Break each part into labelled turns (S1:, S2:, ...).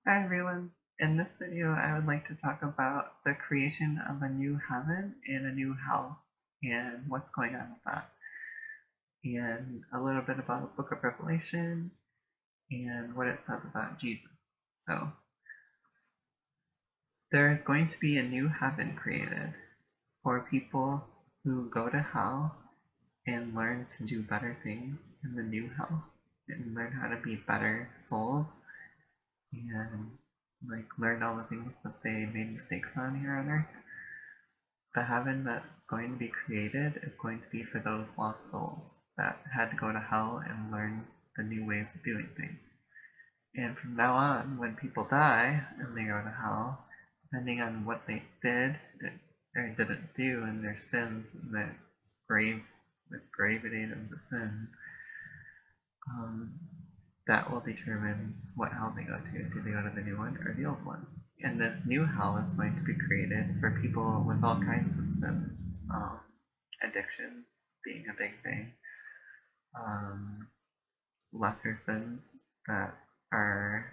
S1: Hi everyone. In this video, I would like to talk about the creation of a new heaven and a new hell and what's going on with that, and a little bit about the book of Revelation and what it says about Jesus. So, there is going to be a new heaven created for people who go to hell and learn to do better things in the new hell and learn how to be better souls and learn all the things that they made mistakes on here on earth. The heaven that's going to be created is going to be for those lost souls that had to go to hell and learn the new ways of doing things. And from now on, when people die and they go to hell, depending on what they did or didn't do in their sins and the gravity of the sin, um, that will determine what hell they go to. Do they go to the new one or the old one? And this new hell is going to be created for people with all kinds of sins, addictions being a big thing, um, lesser sins that are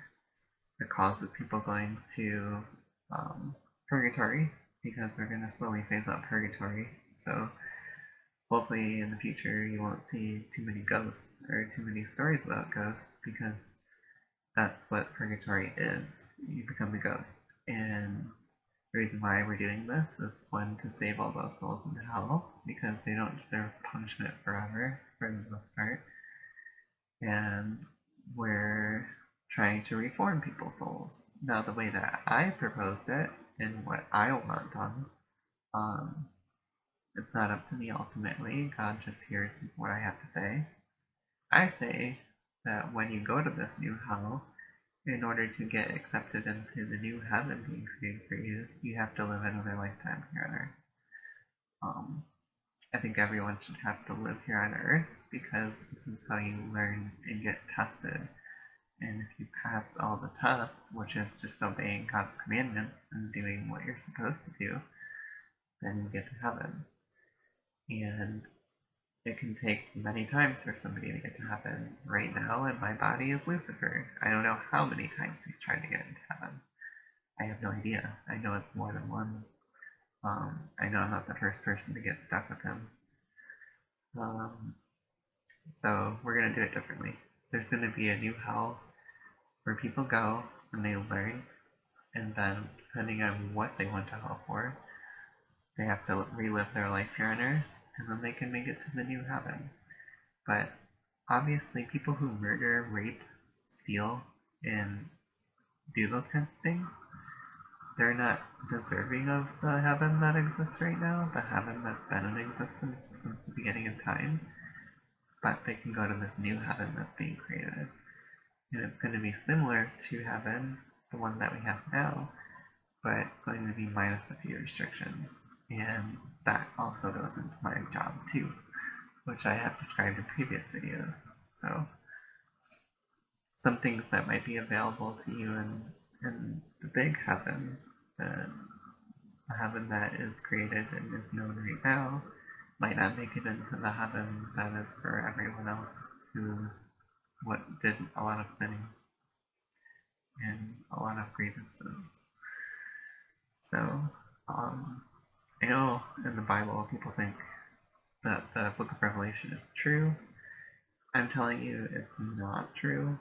S1: the cause of people going to purgatory, because they're going to slowly phase out purgatory. So hopefully in the future you won't see too many ghosts or too many stories about ghosts, because that's what purgatory is. You become a ghost. And the reason why we're doing this is, one, to save all those souls in hell, because they don't deserve punishment forever for the most part. And we're trying to reform people's souls. Now, the way that I proposed it and what I want done, it's not up to me ultimately. God just hears what I have to say. I say that when you go to this new hell, in order to get accepted into the new heaven being created for you, you have to live another lifetime here on earth. I think everyone should have to live here on earth, because this is how you learn and get tested. And if you pass all the tests, which is just obeying God's commandments and doing what you're supposed to do, then you get to heaven. And it can take many times for somebody to get to heaven. Right now, in my body is Lucifer. I don't know how many times he's tried to get into heaven. I have no idea. I know it's more than one. I know I'm not the first person to get stuck with him. So we're going to do it differently. There's going to be a new hell where people go and they learn, and then depending on what they went to hell for, they have to relive their life here on earth, and then they can make it to the new heaven. But obviously, people who murder, rape, steal, and do those kinds of things, they're not deserving of the heaven that exists right now, the heaven that's been in existence since the beginning of time. But they can go to this new heaven that's being created. And it's going to be similar to heaven, the one that we have now, but it's going to be minus a few restrictions. And that also goes into my job too, which I have described in previous videos. So some things that might be available to you in the big heaven, the heaven that is created and is known right now, might not make it into the heaven that is for everyone else who did a lot of sinning and a lot of grievous sins. So I know in the Bible people think that the book of Revelation is true. I'm telling you it's not true.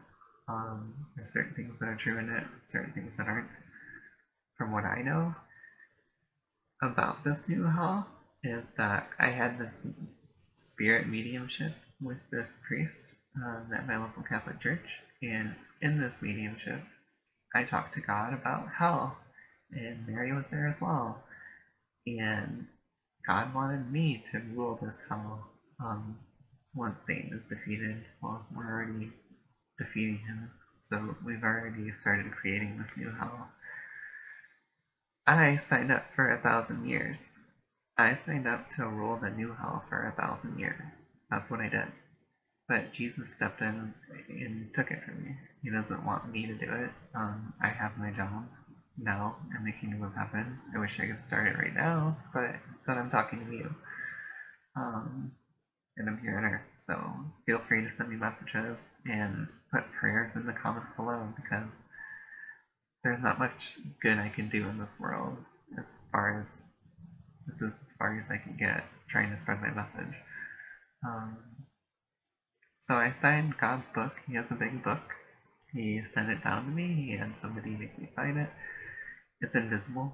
S1: There's certain things that are true in it, certain things that aren't. From what I know about this new hell is that I had this spirit mediumship with this priest at my local Catholic church, and in this mediumship I talked to God about hell, and Mary was there as well, and God wanted me to rule this hell once Satan is defeated. Well, we're already defeating him, so we've already started creating this new hell. I signed up for 1,000 years. I signed up to rule the new hell for 1,000 years. That's what I did. But Jesus stepped in and took it from me. He doesn't want me to do it. I have my job now in the kingdom of heaven. I wish I could start it right now, but instead I'm talking to you. And I'm here on earth, so feel free to send me messages and put prayers in the comments below, because there's not much good I can do in this world as far as this is as far as I can get trying to spread my message. Um, so I signed God's book. He has a big book. He sent it down to me. He had somebody make me sign it. It's invisible,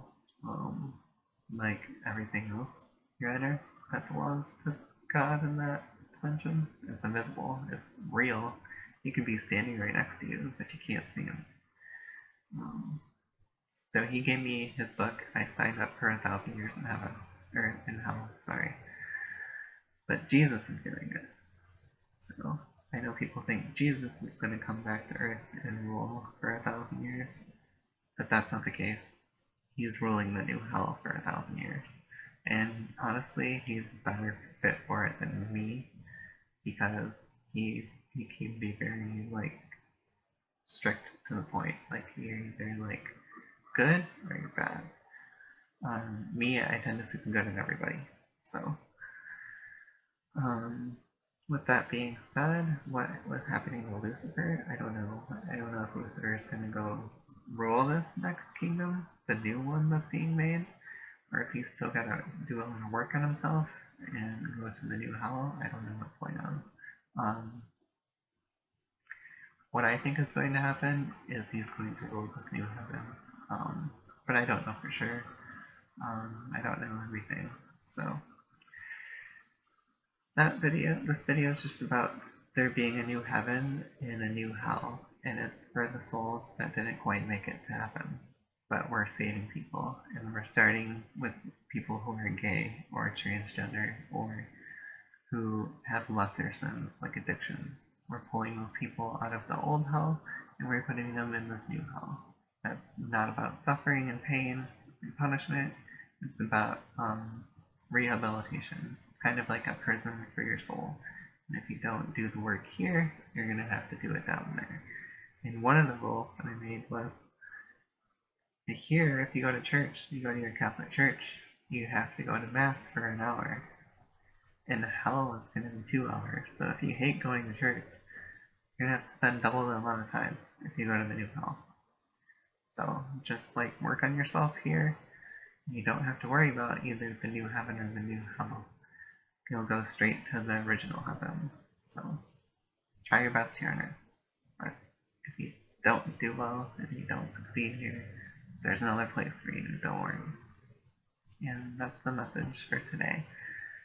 S1: like everything else here on earth that belongs to God in that dimension. It's invisible. It's real. He could be standing right next to you, but you can't see him. So he gave me his book. I signed up for 1,000 years in heaven, or in hell. Sorry, but Jesus is doing it. So I know people think Jesus is going to come back to Earth and rule for 1,000 years, but that's not the case. He's ruling the new hell for 1,000 years. And honestly, he's better fit for it than me, because he can be very like strict to the point. Like you're either like good or you're bad. Me, I tend to see the good in everybody. So, with that being said, what's happening to Lucifer? I don't know. I don't know if Lucifer is going to go rule this next kingdom, the new one that's being made, or if he's still got to do a lot of work on himself and go to the new hell. I don't know what's going on. What I think is going to happen is he's going to rule this new heaven, but I don't know for sure. I don't know everything, so this video is just about there being a new heaven and a new hell, and it's for the souls that didn't quite make it to heaven. But we're saving people, and we're starting with people who are gay or transgender or who have lesser sins like addictions. We're pulling those people out of the old hell and we're putting them in this new hell. That's not about suffering and pain and punishment. It's about rehabilitation. It's kind of like a prison for your soul. And if you don't do the work here, you're going to have to do it down there. And one of the rules that I made was here, if you go to church, you go to your Catholic church, you have to go to Mass for an hour. In hell, it's going to be 2 hours. So if you hate going to church, you're going to have to spend double the amount of time if you go to the new hell. So just like work on yourself here. You don't have to worry about either the new heaven or the new hell. You'll go straight to the original heaven. So try your best here on earth. But if you don't do well, if you don't succeed here, there's another place for you, don't worry. And that's the message for today.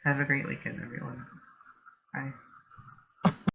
S1: Have a great weekend, everyone. Bye.